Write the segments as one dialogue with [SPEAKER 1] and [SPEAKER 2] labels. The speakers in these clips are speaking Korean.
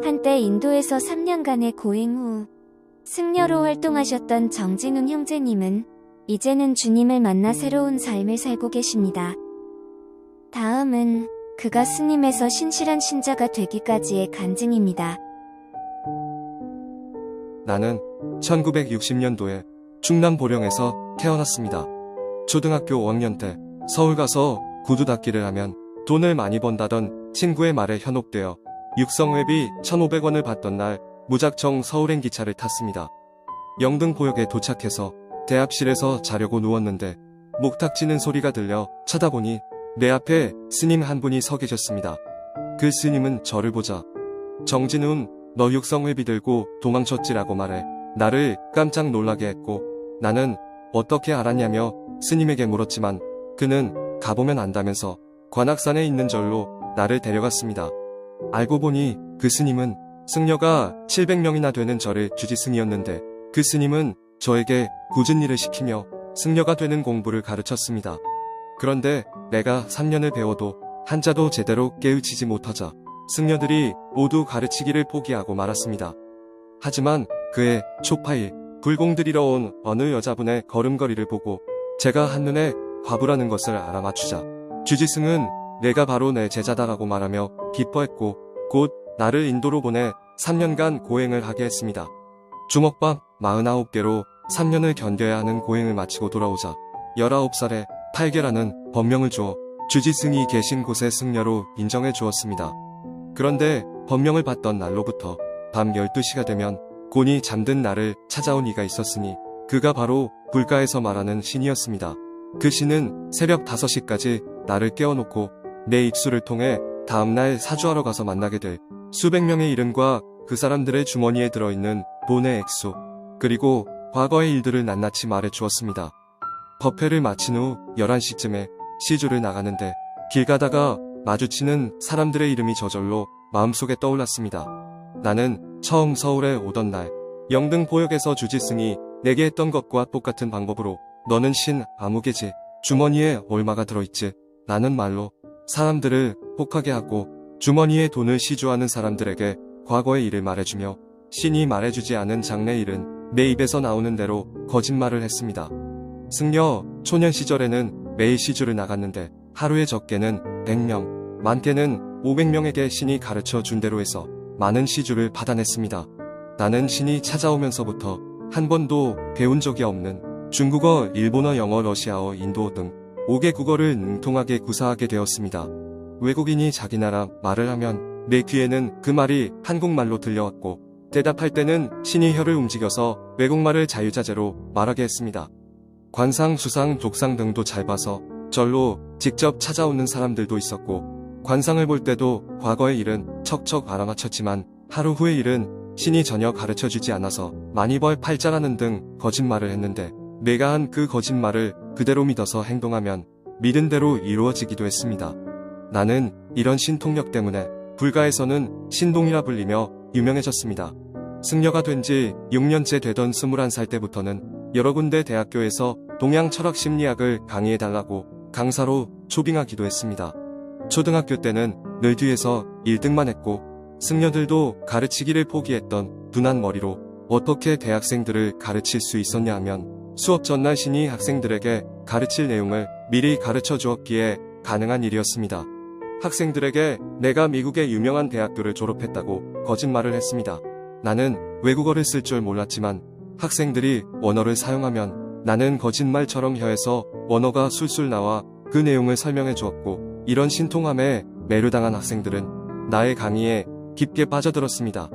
[SPEAKER 1] 한때 인도에서 3년간의 고행 후 승려로 활동하셨던 정진훈 형제님은 이제는 주님을 만나 새로운 삶을 살고 계십니다. 다음은 그가 스님에서 신실한 신자가 되기까지의 간증입니다.
[SPEAKER 2] 나는 1960년도에 충남 보령에서 태어났습니다. 초등학교 5학년 때 서울 가서 구두 닦기를 하면 돈을 많이 번다던 친구의 말에 현혹되어 육성회비 1,500원을 받던 날 무작정 서울행 기차를 탔습니다. 영등포역에 도착해서 대합실에서 자려고 누웠는데 목탁지는 소리가 들려 쳐다보니 내 앞에 스님 한 분이 서 계셨습니다. 그 스님은 저를 보자 "정진훈, 너 육성회비 들고 도망쳤지라고 말해 나를 깜짝 놀라게 했고 나는 어떻게 알았냐며 스님에게 물었지만 그는 가보면 안다면서 관악산에 있는 절로 나를 데려갔습니다. 알고 보니 그 스님은 승려가 700명이나 되는 절의 주지승이었는데 그 스님은 저에게 굳은 일을 시키며 승려가 되는 공부를 가르쳤습니다. 그런데 내가 3년을 배워도 한자도 제대로 깨우치지 못하자 승려들이 모두 가르치기를 포기하고 말았습니다. 하지만 그해 초파일 불공들이러 온 어느 여자분의 걸음걸이를 보고 제가 한눈에 과부라는 것을 알아맞추자 주지승은 내가 바로 내 제자다라고 말하며 기뻐했고 곧 나를 인도로 보내 3년간 고행을 하게 했습니다. 주먹밥 49개로 3년을 견뎌야 하는 고행을 마치고 돌아오자 19살에 팔계라는 법명을 주어 주지승이 계신 곳의 승려로 인정해 주었습니다. 그런데 법명을 받던 날로부터 밤 12시가 되면 곤히 잠든 나를 찾아온 이가 있었으니 그가 바로 불가에서 말하는 신이었습니다. 그 신은 새벽 5시까지 나를 깨워놓고 내 입술을 통해 다음날 사주하러 가서 만나게 될 수백 명의 이름과 그 사람들의 주머니에 들어있는 돈의 액수 그리고 과거의 일들을 낱낱이 말해 주었습니다. 법회를 마친 후 11시쯤에 시주를 나가는데 길 가다가 마주치는 사람들의 이름이 저절로 마음속에 떠올랐습니다. 나는 처음 서울에 오던 날 영등포역에서 주지승이 내게 했던 것과 똑같은 방법으로 너는 신 아무개지 주머니에 얼마가 들어있지 라는 말로 사람들을 혹하게 하고 주머니에 돈을 시주하는 사람들에게 과거의 일을 말해주며 신이 말해주지 않은 장래 일은 내 입에서 나오는 대로 거짓말을 했습니다. 승려 초년 시절에는 매일 시주를 나갔는데 하루에 적게는 100명, 많게는 500명에게 신이 가르쳐 준 대로 해서 많은 시주를 받아냈습니다. 나는 신이 찾아오면서부터 한 번도 배운 적이 없는 중국어, 일본어, 영어, 러시아어, 인도어 등 5개 국어를 능통하게 구사하게 되었습니다. 외국인이 자기 나라 말을 하면 내 귀에는 그 말이 한국말로 들려왔고 대답할 때는 신이 혀를 움직여서 외국말을 자유자재로 말하게 했습니다. 관상, 수상, 독상 등도 잘 봐서 절로 직접 찾아오는 사람들도 있었고 관상을 볼 때도 과거의 일은 척척 알아맞혔지만 하루 후의 일은 신이 전혀 가르쳐주지 않아서 많이 벌 팔자라는 등 거짓말을 했는데 내가 한 그 거짓말을 그대로 믿어서 행동하면 믿은 대로 이루어지기도 했습니다. 나는 이런 신통력 때문에 불가에서는 신동이라 불리며 유명해졌습니다. 승려가 된 지 6년째 되던 21살 때부터는 여러 군데 대학교에서 동양 철학 심리학을 강의해달라고 강사로 초빙하기도 했습니다. 초등학교 때는 늘 뒤에서 1등만 했고 승려들도 가르치기를 포기했던 둔한 머리로 어떻게 대학생들을 가르칠 수 있었냐 하면 수업 전날 신이 학생들에게 가르칠 내용을 미리 가르쳐 주었기에 가능한 일이었습니다. 학생들에게 내가 미국의 유명한 대학교를 졸업했다고 거짓말을 했습니다. 나는 외국어를 쓸 줄 몰랐지만 학생들이 원어를 사용하면 나는 거짓말처럼 혀에서 원어가 술술 나와 그 내용을 설명해 주었고 이런 신통함에 매료당한 학생들은 나의 강의에 깊게 빠져들었습니다.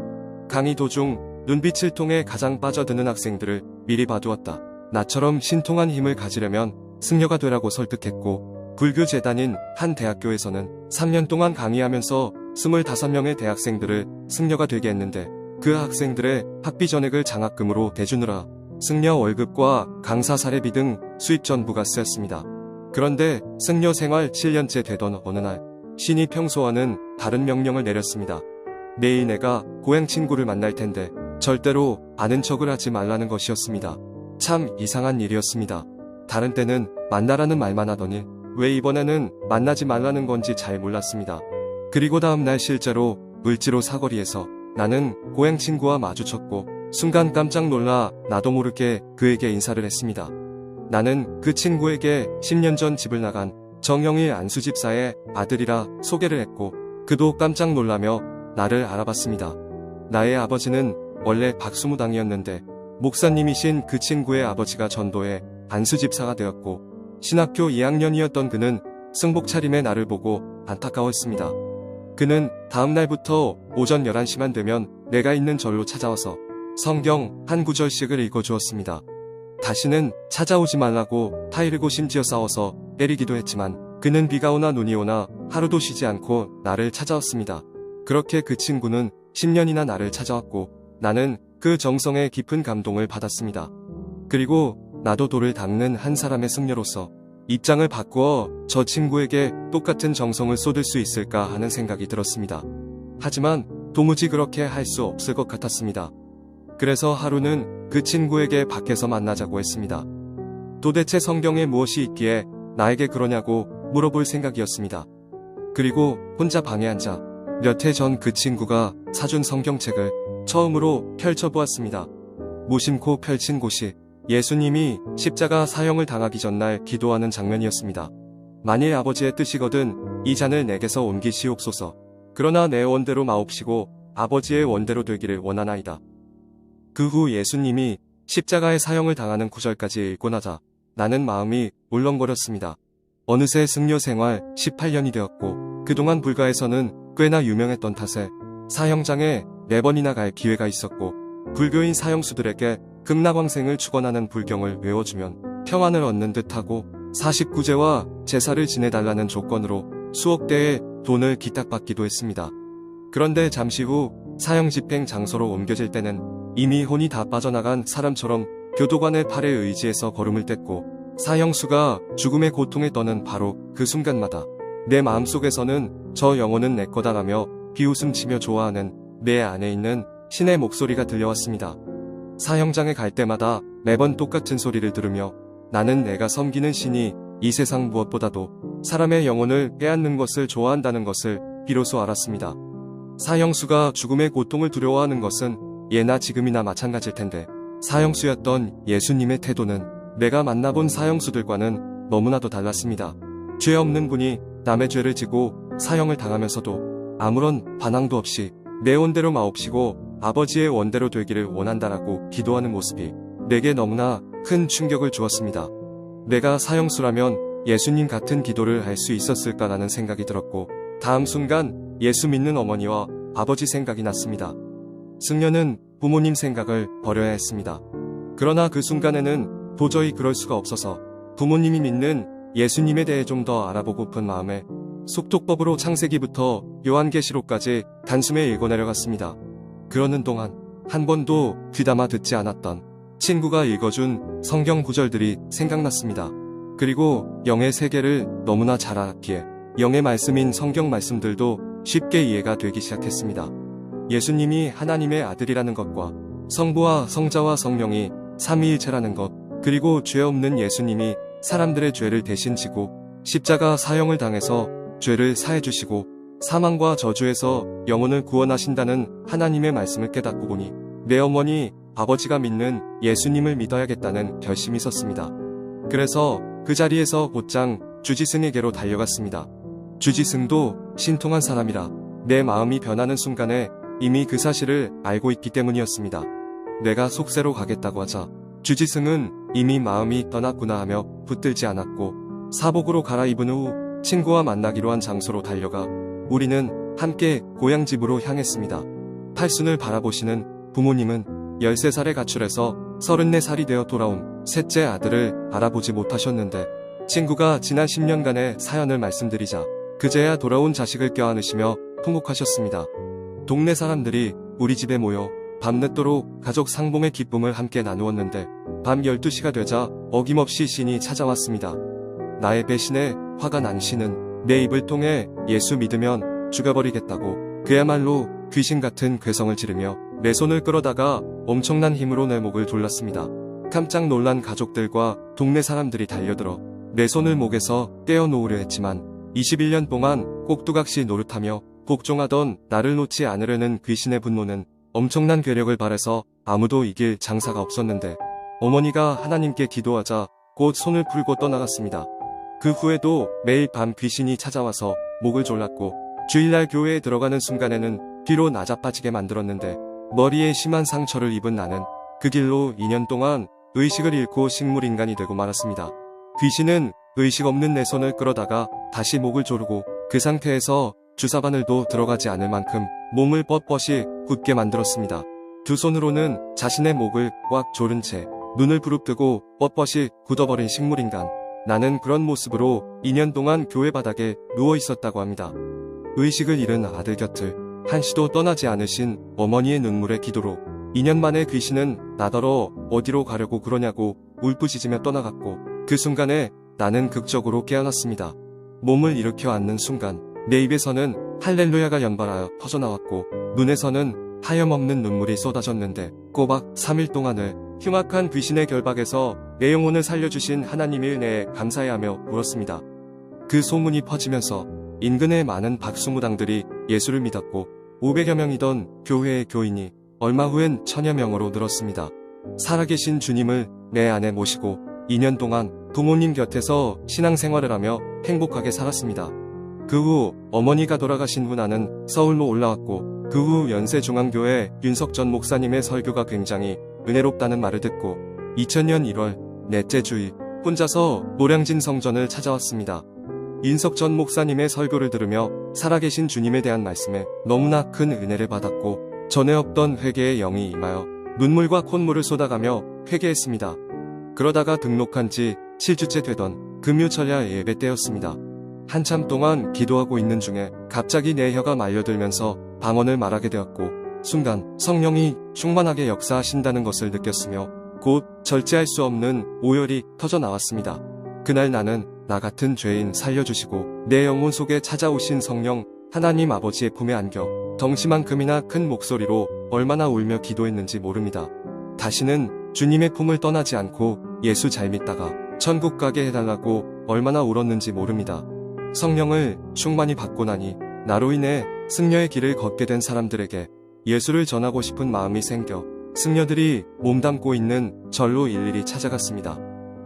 [SPEAKER 2] 강의 도중 눈빛을 통해 가장 빠져드는 학생들을 미리 봐두었다. 나처럼 신통한 힘을 가지려면 승려가 되라고 설득했고 불교 재단인 한 대학교에서는 3년 동안 강의하면서 25명의 대학생들을 승려가 되게 했는데 그 학생들의 학비 전액을 장학금으로 대주느라 승려 월급과 강사 사례비 등 수입 전부가 쓰였습니다. 그런데 승려 생활 7년째 되던 어느 날 신이 평소와는 다른 명령을 내렸습니다. 내일 내가 고향 친구를 만날 텐데 절대로 아는 척을 하지 말라는 것이었습니다. 참 이상한 일이었습니다. 다른 때는 만나라는 말만 하더니 왜 이번에는 만나지 말라는 건지 잘 몰랐습니다. 그리고 다음날 실제로 을지로 사거리에서 나는 고향 친구와 마주쳤고 순간 깜짝 놀라 나도 모르게 그에게 인사를 했습니다. 나는 그 친구에게 10년 전 집을 나간 정영일 안수집사의 아들이라 소개를 했고 그도 깜짝 놀라며 나를 알아봤습니다. 나의 아버지는 원래 박수무당이었는데 목사님이신 그 친구의 아버지가 전도해 안수집사가 되었고 신학교 2학년이었던 그는 승복 차림의 나를 보고 안타까워했습니다. 그는 다음날부터 오전 11시만 되면 내가 있는 절로 찾아와서 성경 한 구절씩을 읽어주었습니다. 다시는 찾아오지 말라고 타이르고 심지어 싸워서 때리기도 했지만 그는 비가 오나 눈이 오나 하루도 쉬지 않고 나를 찾아왔습니다. 그렇게 그 친구는 10년이나 나를 찾아왔고 나는 그 정성에 깊은 감동을 받았습니다. 그리고 나도 돌을 닦는 한 사람의 승려로서 입장을 바꾸어 저 친구에게 똑같은 정성을 쏟을 수 있을까 하는 생각이 들었습니다. 하지만 도무지 그렇게 할 수 없을 것 같았습니다. 그래서 하루는 그 친구에게 밖에서 만나자고 했습니다. 도대체 성경에 무엇이 있기에 나에게 그러냐고 물어볼 생각이었습니다. 그리고 혼자 방에 앉아 몇 해 전 그 친구가 사준 성경책을 처음으로 펼쳐보았습니다. 무심코 펼친 곳이 예수님이 십자가 사형을 당하기 전날 기도하는 장면이었습니다. 만일 아버지의 뜻이거든 이 잔을 내게서 옮기시옵소서. 그러나 내 원대로 마옵시고 아버지의 원대로 되기를 원하나이다. 그 후 예수님이 십자가의 사형을 당하는 구절까지 읽고 나자 나는 마음이 울렁거렸습니다. 어느새 승려 생활 18년이 되었고 그동안 불가에서는 꽤나 유명했던 탓에 사형장에 4번이나 갈 기회가 있었고 불교인 사형수들에게 극락왕생을 축원하는 불경을 외워주면 평안을 얻는 듯하고 49제와 제사를 지내달라는 조건으로 수억 대의 돈을 기탁받기도 했습니다. 그런데 잠시 후 사형 집행 장소로 옮겨질 때는 이미 혼이 다 빠져나간 사람처럼 교도관의 팔에 의지해서 걸음을 뗐고 사형수가 죽음의 고통에 떠는 바로 그 순간마다 내 마음속에서는 저 영혼은 내 거다라며 비웃음치며 좋아하는 내 안에 있는 신의 목소리가 들려왔습니다. 사형장에 갈 때마다 매번 똑같은 소리를 들으며 나는 내가 섬기는 신이 이 세상 무엇보다도 사람의 영혼을 빼앗는 것을 좋아한다는 것을 비로소 알았습니다. 사형수가 죽음의 고통을 두려워하는 것은 예나 지금이나 마찬가지일 텐데 사형수였던 예수님의 태도는 내가 만나본 사형수들과는 너무나도 달랐습니다. 죄 없는 분이 남의 죄를 지고 사형을 당하면서도 아무런 반항도 없이 내 원대로 마옵시고 아버지의 원대로 되기를 원한다라고 기도하는 모습이 내게 너무나 큰 충격을 주었습니다. 내가 사형수라면 예수님 같은 기도를 할 수 있었을까라는 생각이 들었고 다음 순간 예수 믿는 어머니와 아버지 생각이 났습니다. 승려는 부모님 생각을 버려야 했습니다. 그러나 그 순간에는 도저히 그럴 수가 없어서 부모님이 믿는 예수님에 대해 좀 더 알아보고픈 마음에 속독법으로 창세기부터 요한계시록까지 단숨에 읽어내려갔습니다. 그러는 동안 한 번도 귀담아 듣지 않았던 친구가 읽어준 성경 구절들이 생각났습니다. 그리고 영의 세계를 너무나 잘 알았기에 영의 말씀인 성경 말씀들도 쉽게 이해가 되기 시작했습니다. 예수님이 하나님의 아들이라는 것과 성부와 성자와 성령이 삼위일체라는 것, 그리고 죄 없는 예수님이 사람들의 죄를 대신 지고 십자가 사형을 당해서 죄를 사해주시고 사망과 저주에서 영혼을 구원하신다는 하나님의 말씀을 깨닫고 보니 내 어머니, 아버지가 믿는 예수님을 믿어야겠다는 결심이 섰습니다. 그래서 그 자리에서 곧장 주지승에게로 달려갔습니다. 주지승도 신통한 사람이라 내 마음이 변하는 순간에 이미 그 사실을 알고 있기 때문이었습니다. 내가 속세로 가겠다고 하자 주지승은 이미 마음이 떠났구나 하며 붙들지 않았고 사복으로 갈아입은 후 친구와 만나기로 한 장소로 달려가 우리는 함께 고향집으로 향했습니다. 팔순을 바라보시는 부모님은 13살에 가출해서 34살이 되어 돌아온 셋째 아들을 알아보지 못하셨는데 친구가 지난 10년간의 사연을 말씀드리자 그제야 돌아온 자식을 껴안으시며 통곡하셨습니다. 동네 사람들이 우리 집에 모여 밤늦도록 가족 상봉의 기쁨을 함께 나누었는데 밤 12시가 되자 어김없이 신이 찾아왔습니다. 나의 배신에 화가 난 신은 내 입을 통해 예수 믿으면 죽여버리겠다고 그야말로 귀신 같은 괴성을 지르며 내 손을 끌어다가 엄청난 힘으로 내 목을 졸랐습니다. 깜짝 놀란 가족들과 동네 사람들이 달려들어 내 손을 목에서 떼어놓으려 했지만 21년 동안 꼭두각시 노릇하며 복종하던 나를 놓지 않으려는 귀신의 분노는 엄청난 괴력을 발해서 아무도 이길 장사가 없었는데 어머니가 하나님께 기도하자 곧 손을 풀고 떠나갔습니다. 그 후에도 매일 밤 귀신이 찾아와서 목을 졸랐고 주일날 교회에 들어가는 순간에는 뒤로 나자빠지게 만들었는데 머리에 심한 상처를 입은 나는 그 길로 2년 동안 의식을 잃고 식물인간이 되고 말았습니다. 귀신은 의식 없는 내 손을 끌어다가 다시 목을 조르고 그 상태에서 주사바늘도 들어가지 않을 만큼 몸을 뻣뻣이 굳게 만들었습니다. 두 손으로는 자신의 목을 꽉 조른 채 눈을 부릅뜨고 뻣뻣이 굳어버린 식물인간. 나는 그런 모습으로 2년 동안 교회 바닥에 누워 있었다고 합니다. 의식을 잃은 아들 곁을 한시도 떠나지 않으신 어머니의 눈물의 기도로 2년 만에 귀신은 나더러 어디로 가려고 그러냐고 울부짖으며 떠나갔고 그 순간에 나는 극적으로 깨어났습니다. 몸을 일으켜 앉는 순간 내 입에서는 할렐루야가 연발하여 터져나왔고 눈에서는 하염없는 눈물이 쏟아졌는데 꼬박 3일 동안을 흉악한 귀신의 결박에서 내 영혼을 살려주신 하나님의 은혜에 감사해하며 울었습니다. 그 소문이 퍼지면서 인근의 많은 박수무당들이 예수를 믿었고 500여 명이던 교회의 교인이 얼마 후엔 1000여 명으로 늘었습니다. 살아계신 주님을 내 안에 모시고 2년 동안 부모님 곁에서 신앙생활을 하며 행복하게 살았습니다. 그 후 어머니가 돌아가신 후 나는 서울로 올라왔고 그 후 연세중앙교회 윤석전 목사님의 설교가 굉장히 은혜롭다는 말을 듣고 2000년 1월 넷째 주일 혼자서 노량진 성전을 찾아왔습니다. 윤석전 목사님의 설교를 들으며 살아계신 주님에 대한 말씀에 너무나 큰 은혜를 받았고 전에 없던 회개의 영이 임하여 눈물과 콧물을 쏟아가며 회개했습니다. 그러다가 등록한 지 7주째 되던 금요철야 예배 때였습니다. 한참 동안 기도하고 있는 중에 갑자기 내 혀가 말려들면서 방언을 말하게 되었고 순간 성령이 충만하게 역사하신다는 것을 느꼈으며 곧 절제할 수 없는 오열이 터져 나왔습니다. 그날 나는 나 같은 죄인 살려주시고 내 영혼 속에 찾아오신 성령 하나님 아버지의 품에 안겨 덩치만큼이나 큰 목소리로 얼마나 울며 기도했는지 모릅니다. 다시는 주님의 품을 떠나지 않고 예수 잘 믿다가 천국 가게 해달라고 얼마나 울었는지 모릅니다. 성령을 충만히 받고 나니 나로 인해 승려의 길을 걷게 된 사람들에게 예수를 전하고 싶은 마음이 생겨 승려들이 몸담고 있는 절로 일일이 찾아갔습니다.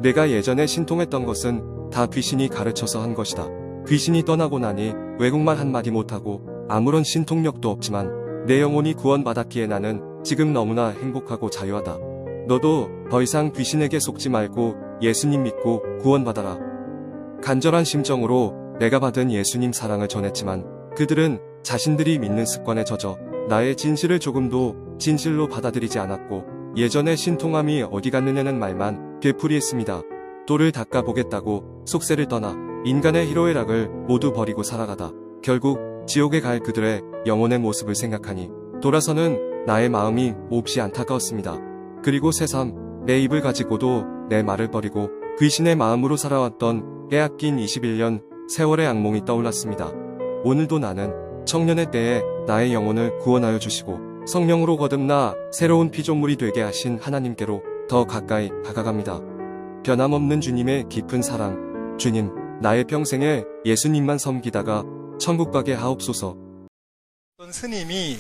[SPEAKER 2] 내가 예전에 신통했던 것은 다 귀신이 가르쳐서 한 것이다. 귀신이 떠나고 나니 외국말 한마디 못하고 아무런 신통력도 없지만 내 영혼이 구원받았기에 나는 지금 너무나 행복하고 자유하다. 너도 더 이상 귀신에게 속지 말고 예수님 믿고 구원받아라. 간절한 심정으로 내가 받은 예수님 사랑을 전했지만 그들은 자신들이 믿는 습관에 젖어 나의 진실을 조금도 진실로 받아들이지 않았고 예전의 신통함이 어디 갔느냐는 말만 되풀이했습니다. 또를 닦아보겠다고 속세를 떠나 인간의 희로애락을 모두 버리고 살아가다 결국 지옥에 갈 그들의 영혼의 모습을 생각하니 돌아서는 나의 마음이 몹시 안타까웠습니다. 그리고 새삼 내 입을 가지고도 내 말을 버리고 귀신의 마음으로 살아왔던 빼앗긴 21년 세월의 악몽이 떠올랐습니다. 오늘도 나는 청년의 때에 나의 영혼을 구원하여 주시고 성령으로 거듭나 새로운 피조물이 되게 하신 하나님께로 더 가까이 다가갑니다. 변함없는 주님의 깊은 사랑, 주님, 나의 평생에 예수님만 섬기다가 천국 가게 하옵소서.
[SPEAKER 3] 어떤 스님이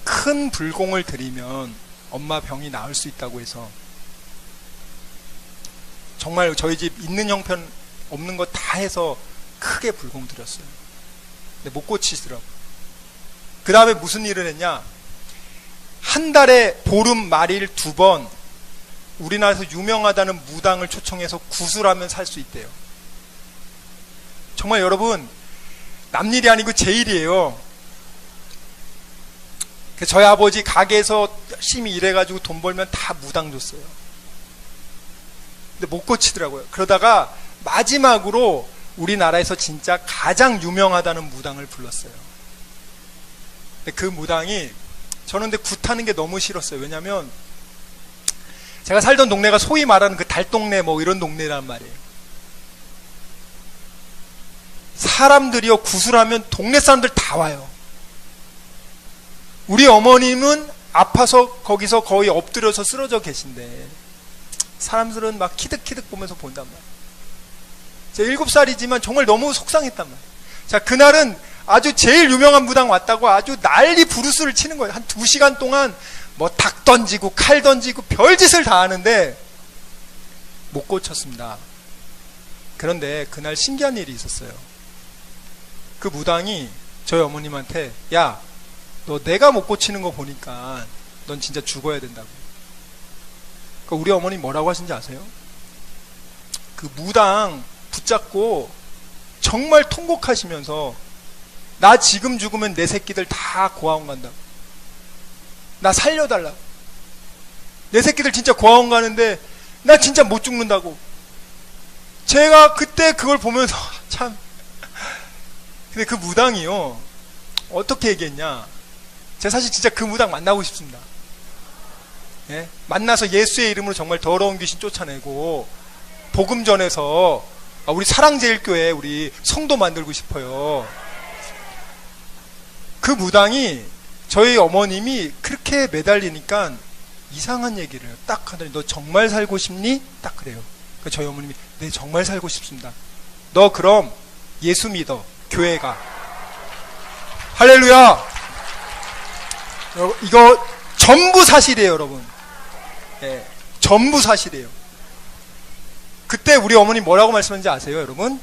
[SPEAKER 3] 큰 불공을 들이면 엄마 병이 나을 수 있다고 해서 정말 저희 집 있는 형편 없는 거 다 해서 크게 불공 들였어요. 근데 못 고치시더라고요. 그 다음에 무슨 일을 했냐, 한 달에 보름 말일 2번 우리나라에서 유명하다는 무당을 초청해서 구슬하면 살 수 있대요. 정말 여러분, 남일이 아니고 제 일이에요. 저희 아버지 가게에서 열심히 일해가지고 돈 벌면 다 무당 줬어요. 근데 못 고치더라고요. 그러다가 마지막으로 우리나라에서 진짜 가장 유명하다는 무당을 불렀어요. 근데 그 무당이, 저는 근데 굿하는 게 너무 싫었어요. 왜냐면 제가 살던 동네가 소위 말하는 그 달동네 뭐 이런 동네란 말이에요. 사람들이요, 구슬하면 동네 사람들 다 와요. 우리 어머님은 아파서 거기서 거의 엎드려서 쓰러져 계신데 사람들은 막 키득키득 보면서 본단 말이에요. 제가 7살이지만 정말 너무 속상했단 말이에요. 자, 그날은 아주 제일 유명한 무당 왔다고 아주 난리 부르스를 치는 거예요. 한 2시간 동안 뭐 닭 던지고 칼 던지고 별짓을 다 하는데 못 고쳤습니다. 그런데 그날 신기한 일이 있었어요. 그 무당이 저희 어머님한테, 야, 너 내가 못 고치는 거 보니까 넌 진짜 죽어야 된다고. 그러니까 우리 어머니 뭐라고 하신지 아세요? 그 무당 붙잡고 정말 통곡하시면서, 나 지금 죽으면 내 새끼들 다 고아원 간다고. 나 살려달라고. 내 새끼들 진짜 고아원 가는데 나 진짜 못 죽는다고. 제가 그때 그걸 보면서 참, 근데 그 무당이요, 어떻게 얘기했냐. 제가 사실 진짜 그 무당 만나고 싶습니다. 예? 만나서 예수의 이름으로 정말 더러운 귀신 쫓아내고 복음 전해서 우리 사랑제일교회 우리 성도 만들고 싶어요. 그 무당이 저희 어머님이 그렇게 매달리니까 이상한 얘기를 딱 하더니, 너 정말 살고 싶니? 딱 그래요. 그러니까 저희 어머님이, 네, 정말 살고 싶습니다. 너 그럼 예수 믿어. 교회 가. 할렐루야. 이거 전부 사실이에요, 여러분. 네, 전부 사실이에요. 그때 우리 어머니 뭐라고 말씀하는지 아세요, 여러분?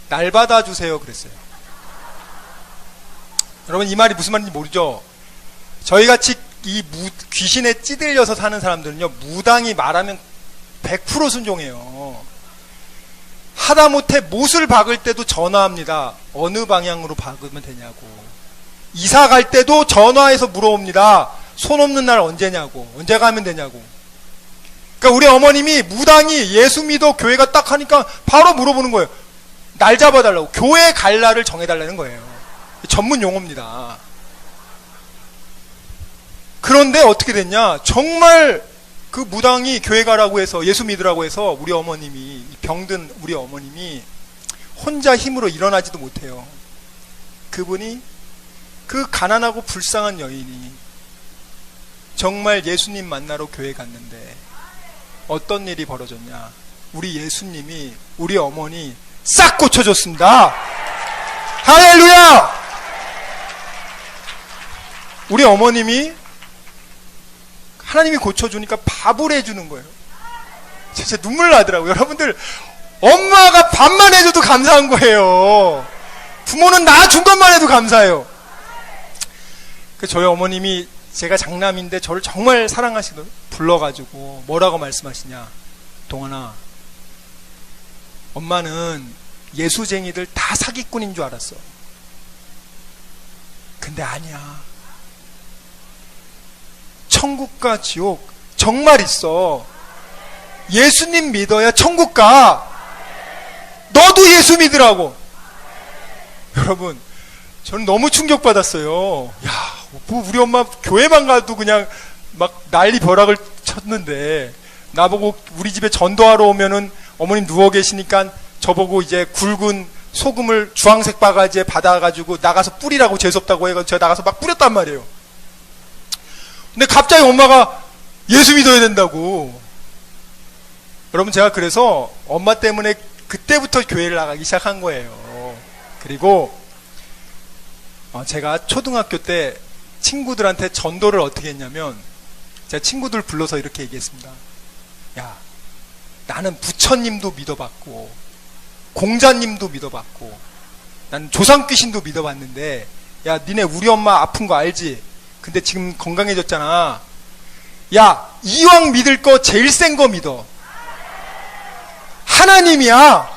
[SPEAKER 3] 날 받아주세요 그랬어요. 여러분, 이 말이 무슨 말인지 모르죠? 저희같이 이 귀신에 찌들려서 사는 사람들은요, 무당이 말하면 100% 순종해요. 하다못해 못을 박을 때도 전화합니다. 어느 방향으로 박으면 되냐고. 이사 갈 때도 전화해서 물어봅니다. 손 없는 날 언제냐고. 언제 가면 되냐고. 그러니까 우리 어머님이 무당이 예수 믿어 교회가 딱 하니까 바로 물어보는 거예요. 날 잡아달라고. 교회 갈 날을 정해달라는 거예요. 전문 용어입니다. 그런데 어떻게 됐냐. 정말 그 무당이 교회 가라고 해서, 예수 믿으라고 해서 우리 어머님이, 병든 우리 어머님이 혼자 힘으로 일어나지도 못해요. 그분이, 그 가난하고 불쌍한 여인이 정말 예수님 만나러 교회 갔는데 어떤 일이 벌어졌냐. 우리 예수님이 우리 어머니 싹 고쳐줬습니다. 할렐루야. 우리 어머님이, 하나님이 고쳐주니까 밥을 해주는 거예요. 진짜 눈물 나더라고요. 여러분들, 엄마가 밥만 해줘도 감사한 거예요. 부모는 낳아준 것만 해도 감사해요. 저희 어머님이, 제가 장남인데 저를 정말 사랑하시더라고요. 불러가지고 뭐라고 말씀하시냐. 동원아, 엄마는 예수쟁이들 다 사기꾼인 줄 알았어. 근데 아니야. 천국과 지옥 정말 있어. 예수님 믿어야 천국 가. 너도 예수 믿으라고. 여러분, 저는 너무 충격받았어요. 야, 우리 엄마 교회만 가도 그냥 막 난리 벼락을 쳤는데, 나보고 우리 집에 전도하러 오면은 어머님 누워 계시니까 저보고 이제 굵은 소금을 주황색 바가지에 받아가지고 나가서 뿌리라고, 재수없다고 해가지고 제가 나가서 막 뿌렸단 말이에요. 근데 갑자기 엄마가 예수 믿어야 된다고. 여러분, 제가 그래서 엄마 때문에 그때부터 교회를 나가기 시작한 거예요. 그리고 제가 초등학교 때 친구들한테 전도를 어떻게 했냐면, 제가 친구들 불러서 이렇게 얘기했습니다. 야, 나는 부처님도 믿어봤고 공자님도 믿어봤고 나는 조상귀신도 믿어봤는데, 야, 니네 우리 엄마 아픈 거 알지? 근데 지금 건강해졌잖아. 야, 이왕 믿을 거 제일 센 거 믿어. 하나님이야.